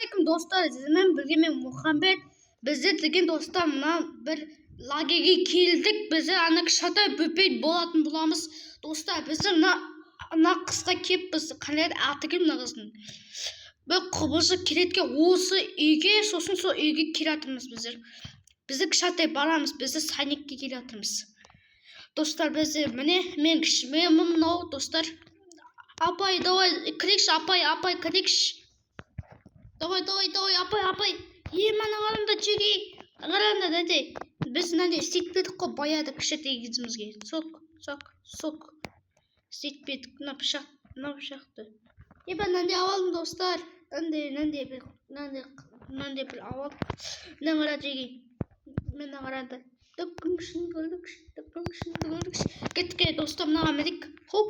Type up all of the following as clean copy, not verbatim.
Ассалаумағалейкум достар, сізбен бірге мен Мұхамбет. Біздер деген достар мына бір лагерге келдік. Біздер ана кішкентай бөпе болатын боламыз. Достар, біздер мына қысқа кеп біз қандай аты кім мына қыздың. Бір құбызы келетке осы үйге, сосын сол үйге келатырмыз біздер. Біздер кішкентай барамыз, біздер сайнекке келатырмыз. Достар, біздер міне мен мынау достар. Апай, давай, крикші, апай, крикші. Давай, апай. Мана қарамда жеге. Қарамда, дәде. Біз нәде істетпедік қой баяды кішкентай кезімізге. Сок. Істетпедік, мына пышақты. Нәде авалым достар. Нәде бір авал. Мына қара жеге. Мына қарады. Дұпқыңшын көрдікші. Кетке достар мына қамедік. Хоп.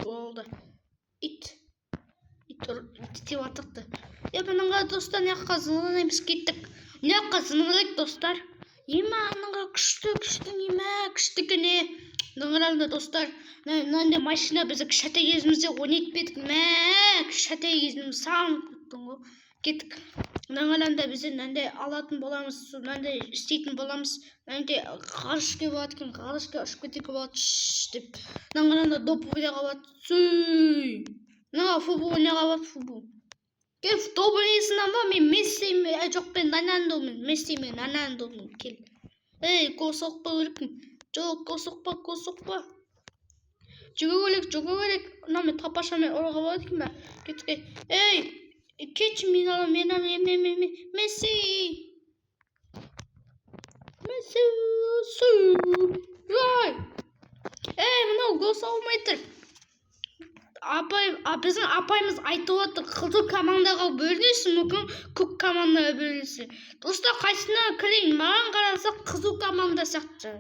Болды. Ит деп атықты. Мынаға достар неққа зыңғылаймыз кеттік. Неққа зыңғылайық достар. Мынаға күшті кене. Ныңыралды достар. Нәнде машина бізді кішкентай кезімізде ойнатпедік. Кішкентай кезіміз сағынып кеттің ғой. Кеттік. Ныңыралды бізде нәнде алатын боламыз, нәнде істейтін боламыз. Нәнде ғарышке болады екен, ғарышке ұшып кетеке болады деп. Ныңыралды доп ойнаға болады. Сөй. Ныңа футбол ойнаға болады футбол. Кел доп ойнайсыңнан ба? Мен Месси жоқ, мен Рональдомын. Месси мен Рональдомын. Кел. Гол соқпа керекпін. Жоқ, гол соқпа. Жүгіру керек. Мына мен тапашамен ұрға болады екен бе? Кетке. Кетші мен Месси. Мынау гол салмай тұр. Біздің апайымыз айтып отыр, қызыл командаға бөлінесің, мүмкін көк командаға бөлінесің. Достар, қайсына кірейін? Маған қараса қызыл команда сияқты.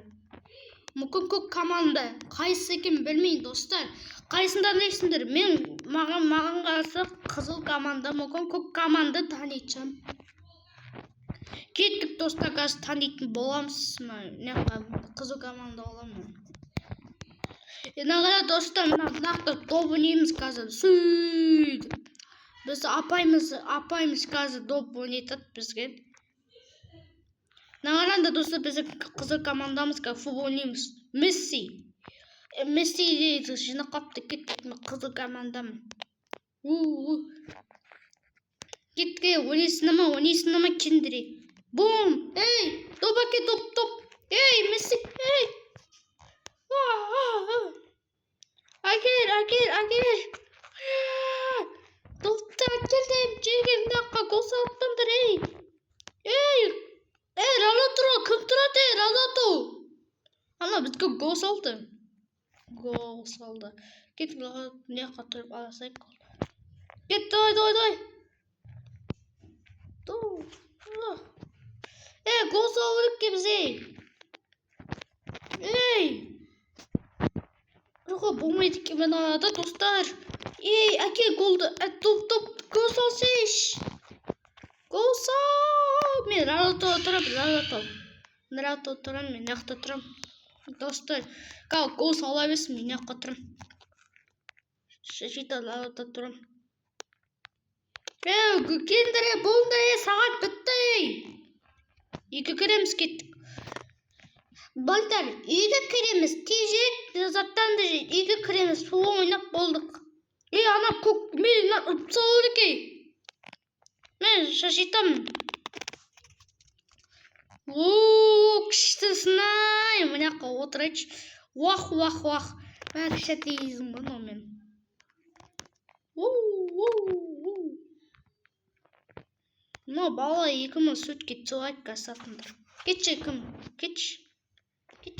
Мүмкін көк команда. Қайсы екен білмейін достар. Қайсында дейсіңдер? Маған қараса қызыл команда, мүмкін көк команда танитын. Кеттік достар, қазір танитын боламыз. Қызыл команда оламын. Нағара достар, нақты доп ойнаймыз қазір. Сөйді. Біз апайымыз қазір доп ойнайтады бізге. Нағаранда достар, біз қызыл командамыз қазір футбол ойнаймыз. Месси дейді, жинақ қапты, кеттік қызыл командамын. Кетке, ойнайсына ма кендіре. Бум! Доп әке, доп. Месси, Агер. Допты әкелдім, жеген даққа гол салыптымдыр, Рональдо, кім тұрады, Рональдо? Ана, бізге гол салды. Кет, неққа тұрып аласайық. Кет, давай. Гол салып ке бізе. Жоға болмайды ке мен анада достар. Әке голды. Топ. Гол салсайш. Гол сал. Мен Рональдо тұрам. Мен неқта тұрам. Достар, гол сала бесім. Мен неққа тұрам. Шашита Рональдо тұрам. Кендіре болдыры. Сағат бітті. Екі көреміз кеттік. Балтар, үйге кіреміз, тежек, заттан да жейді, үйге кіреміз, сол ойнап болдық. Ана көк, мен ұпсауыр кей. Мен шашитамын. Күштісінай, мұнаққа отырайч. Уах. Мен кішәте езім бұны мен. Но бала 2000 сүтке цуайт қасатындар. Кетші кім, кетші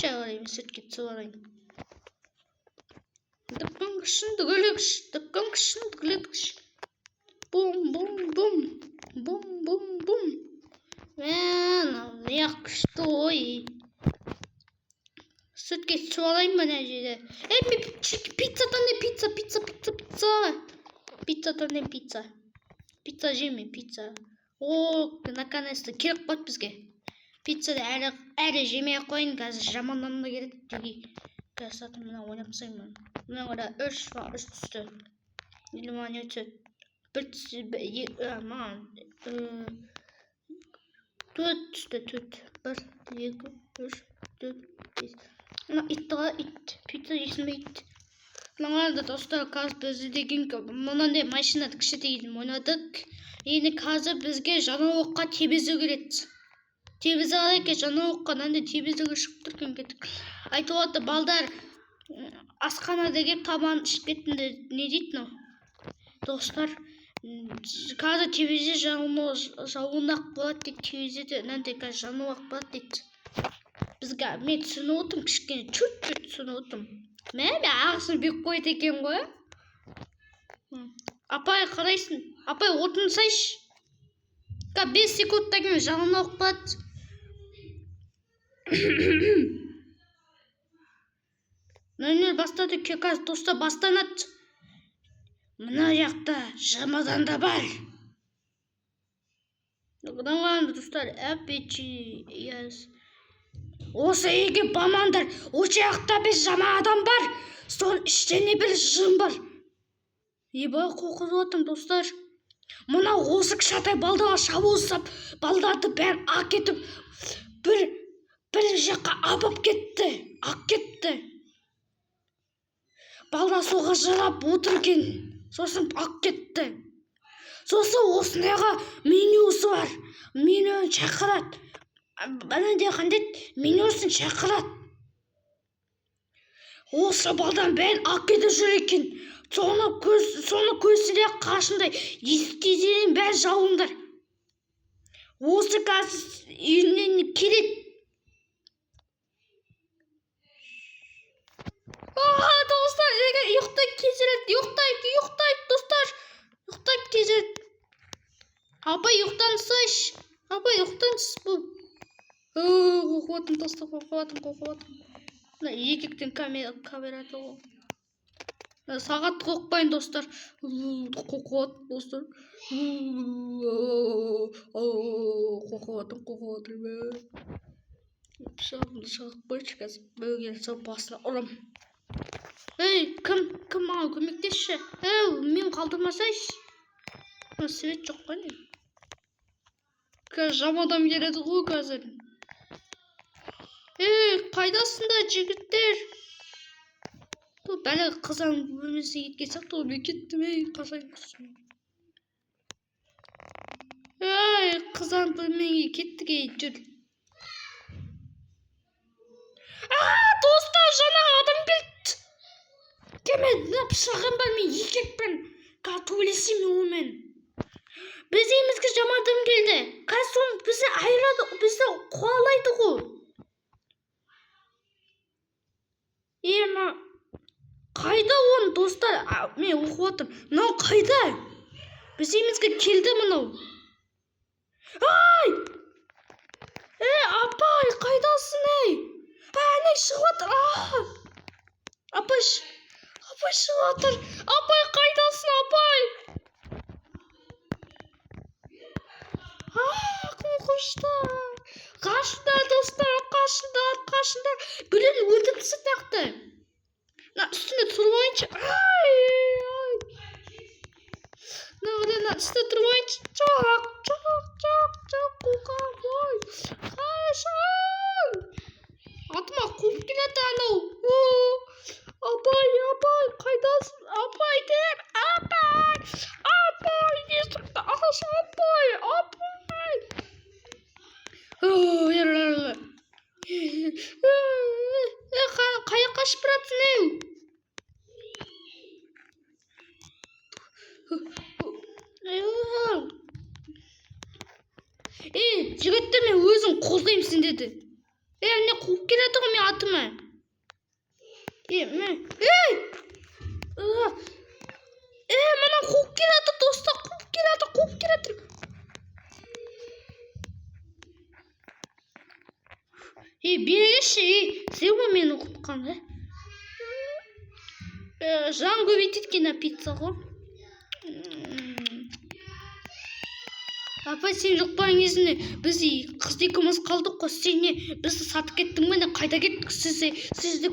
ағарайым, сүтке цуарайым. Дұпқын күшін дүгілікш. Бум. Мен, неғ күшті ой. Сүтке цуарайым ба не жейді. Пицца. Пицца жеме, пицца. Наконец-то керек қойды бізге. Пиццады әрі жемей қойын, қазір жаманнан да керек деге. Қазір мына ойнап сайын. Мына қара 3 түсті. Ilmaniyatı. Aman. Tut. 1, 2, 3, 4, 5. It. Pizza ismi it. Lanlarda dostlar kaz bizi degan monande mashinada kishi degan o'ynadik. Endi hozir bizga janovoqqa tebizi keladi. Tebizi alaka janovoqqa nanda tebiziga chiqib turgan kedik. Aytyapti baldar asxonadagi taban ishib ketdi. Ne deydi? Dostlar hozir tebizi janovoq bo'ladi deb tebizida nanda janovoq bo'ladi deydi. Bizga men tushundim kichkina chut tushundim. Men ağzını bir koydu ekan qo'y. Apay qaraysin. Apay o'tin sayş. 5 sekunddan keyin janini o'qib. Nene bastadi kekas do'stlar bastanat. Mana yoqda Ramazon da bor. Naqdan do'stlar apichi yes. Осы үйге бамандар, осы жақта біз жама адам бар, сол іштене бір жын бар. Ебай қоқыз отым, достар. Мұна осы кішатай балдаға шабуыл жасап, балдарды бәрін әкетіп, бір жаққа апып кетті, әкетті. Балда соға жылап отыр екен, сосын әкетті. Сосын осындайға менюсы бар, менюін шақырады. Bana diye kandet minyorsun şakarat. Olsa baldan ben akkede жүреккен. Sonra көзсіле қашындай естезерен бәр жауындар. Осы қазір үйінен келет. Достар, ұйықтайық кезерет. Ұйықтайық, достар. Ұйықтайық кезерет. Апай, ұйықтансайш. Апай, ұйықтансыз бұл. Qo'rqyaptim do'stlar, qo'rqyaptim. Erkakdan kamera to'g'ri. Saat qo'rqmang do'stlar. Qo'rqyaptim do'stlar. Qo'rqyaptim. Şunu qo'ychikaz. Bo'lgan sopasini olam. Hey, kim menga ko'makdashi? Hey, men qoldirmasaysh. Svet yo'q qani. Ramadan geledi o gazın. Kaydasında jigitler. Ben kızan bölmesi gitsek de onu gittim. Kazanmışsın. Kızan bölmeye gittik dur. Dostlar jana adam geldi. Kemen ne yapışağım ben yiyecek ben. Katolisi mi o men? Biz evimizge jamadım geldi. Kason bizi ayırdı, bizi kovalaydı o. Ama kayda on dostlar, men okuyadım. Ne kayda? Biz evimizge geldi mı? Ay! Apay kaydasın ey? Ne şıvatır? Apay şıvatır. Apay kaydasın apay. Karşında dostlar, karşında. Birini öldürmesi taktı. Üstünde turbayınca. Ay. Üstünde turbayınca çok kokar. Kaşan. Atıma kum gile tane. Apay, kaydasın. Apay deyip. Apay. Yesirde ağaç apay. Kayak kaç bıraktın ev? Жігітті мен өзім қозғаймсың деді. Міне қуып келеді ғой мен атыма. Мына қуып келеді достар, қуып келеді. Береші, сен ғой мені ұқытқан, жан көбейтеткен пицца ғой. Апай, сен жоқпаң кезінде біз қыз екеуміз қалдық қой, сен не бізді сатып кеттің бе, қайда кеттік, сізді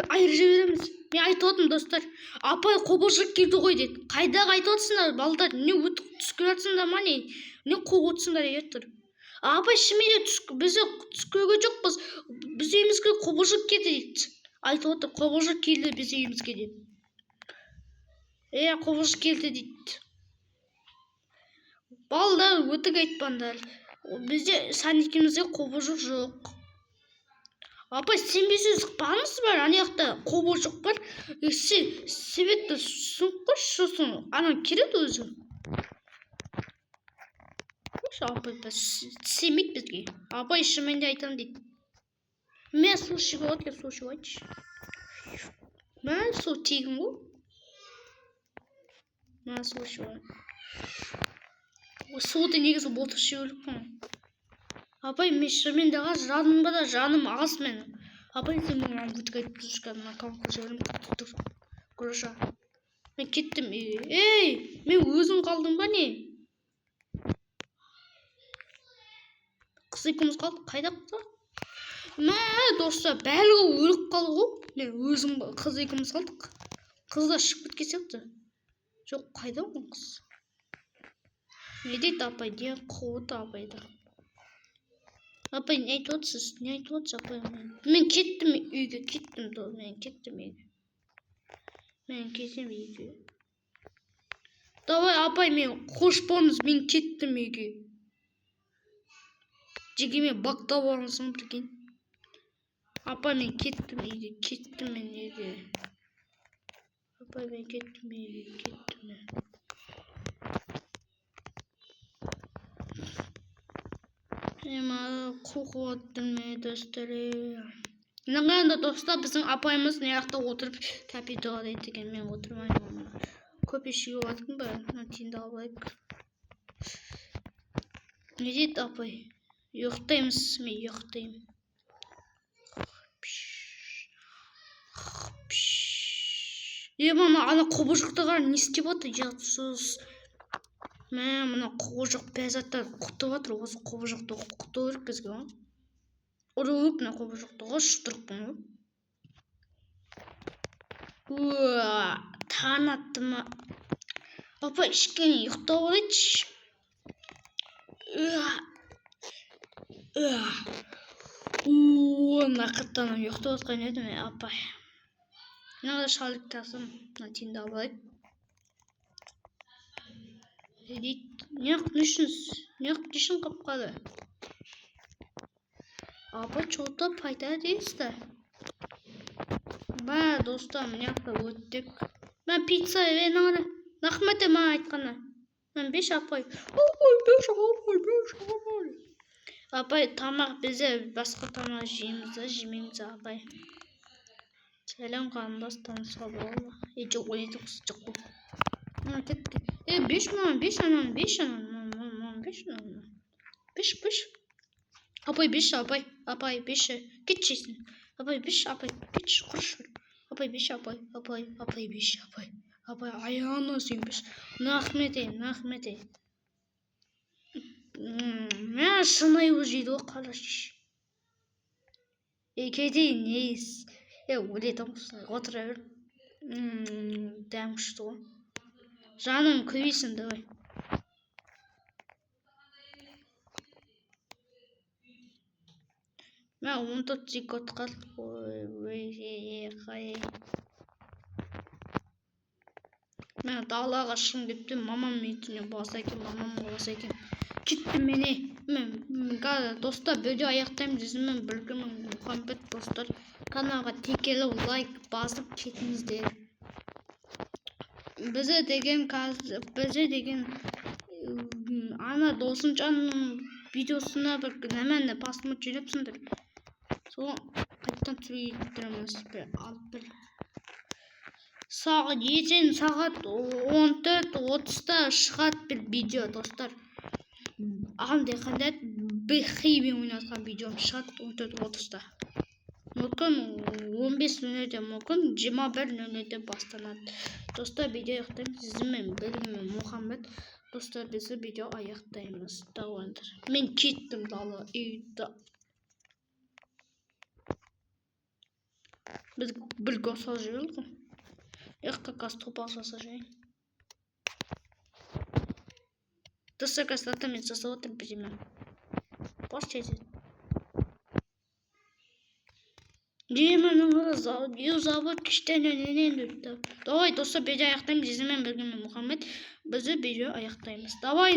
айырып жібереміз. Мен айтып отырмын достар. Апай қобалжып келді ғой дейді. Қайдағы айтып отырсыңдар балдар? Не өтіп түсіп жатсыңдар ма не? Не қуып отырсыңдар ертір? Апай шынымен біз түсіп көрген жоқпыз. Біз үйімізге қобалжып келді дейді. Айтып отыр қобалжып келді біз үйімізге деп. Қобалжып келді дейді. Балдар өтірік айтпаңдар. Бізде сан екеумізде қобалжық жоқ. Апай сенбесеңіз барыңыз бар, ана жақта қобалжық бар. Светті сұнып қойшы, сосын ана келеді өзі. Апай сенбейді бізге. Апай шынымен де айтамын дейді. Мен су ішуге болады, су ішіп айтшы. Мен су тегін ғой. Мен су ішіп алайын. Суды негізі ботып іше өлікпін. Апай мен шынымен де жанымда да жаным аз менің. Апай сен маған өтік айтып жүршкен, мына қалқы жерім күтіп тұр. Көрші. Мен кеттім. Мен өзің қалдың ба не? Қыз екеуміз қалдық, қайда қалдық? Достар, бәрі өліп қалды ғой. Мен өзім қыз екеуміз қалдық. Қыз да шығып кеткен сияқты. Жоқ, қайда ол қыз? Не дейді апай, не қуыды апайды? Апай, не айтып отырсыз? Не айтып отырсыз апай? Мен кеттім үйге, кеттім. Мен кеттім үйге. Мен кеттім үйге. Давай апай, мен қош болыңыз, мен кеттім үйге. Жеге мен бақтап алыңызым бірген. Апай, мен кеттім үйге, кеттім мен үйге. Апай, мен кеттім үйге, кеттім мен. Қуқып отырмын мен достары. Нағанда достар, біздің апайымыз не жақта отырып кәпи дұғалайды екен, мен отырмаймын. Көп ішуге отырмын ба, тиінді алайық. Не дейді апай? Ұйықтаймыз, мен ұйықтаймын. Ана қобалжықтағар не істеп отыр? Жатсыз. Мына қобалжық бәзаттар құтып отыр. Осы қобалжықты құтып өрік бізге ма? Ұрып мына қобалжықты ғошықтырықпын. Таң атты ма? Апай, ішкені ұйықтап алайыншы. Нақыттанып ұйықтап отқан едім, апай. Мынада шалдық тасым, тиінді алайық. Неғып нешін қапқады? Апай, чолта пайда дейсті. Ба, достар, неғып өттік. Мен пицца верен ағына. Нақметі ма айтқаны. Мен беш апай. Апай, тамақ бізе басқа тамақ жемейміз, апай. Сәлем қандас, танысқа болды. Жоқ, ойды құсы жоқ бұл. Беш апай, беш, апай, беш, кетшесін. Апай, беш, апай, кетші, құрыш. Апай, беш, апай, беш, апай, аяғына сүйін беш. Нақмете. Мен шынай өжейді ғой, қараш. Кетейін, нейіз. Өлетім құсына, отыра бер. Дәм күшті ғой. Жаным көбейсін, давай. Мен 14 секунд қалды. Мен далаға шығын дептім, мамам етіне баса екен, кеттім мене. Мен достар, бөде аяқтаймын дезімен білгімін Мұхамбет достар. Каналға текелі лайк басып кетіңіздер. Бізе деген ана Досымжанның видеосына бір нәмәні басымы жүрепсіңдір. Сол қайттан түрейттіріміз алып бір. Ертең сағат 14:30-да шығады бір видео достар. Андай қандай бейхейбен ойнатқан видеом шығады 14:30-да. Мүмкін 15:00-де, мүмкін 21:00-де басталады. Достар, видео аяқтаймыз. Сізмен біліммен Мұхамбет. Достар, бізді видео аяқтаймыз. Мен кеттім дала үйді. Біз бір госал жүрілді ғой. Их как раз топался сожжение. Ты сука статами со золотым по землям. Пошчастье. Демонның завод кіштен өненен өтті. Давай достар, беде аяқтаймыз. Дизімен біргемен Мұхаммед. Бізді беде аяқтаймыз. Давай.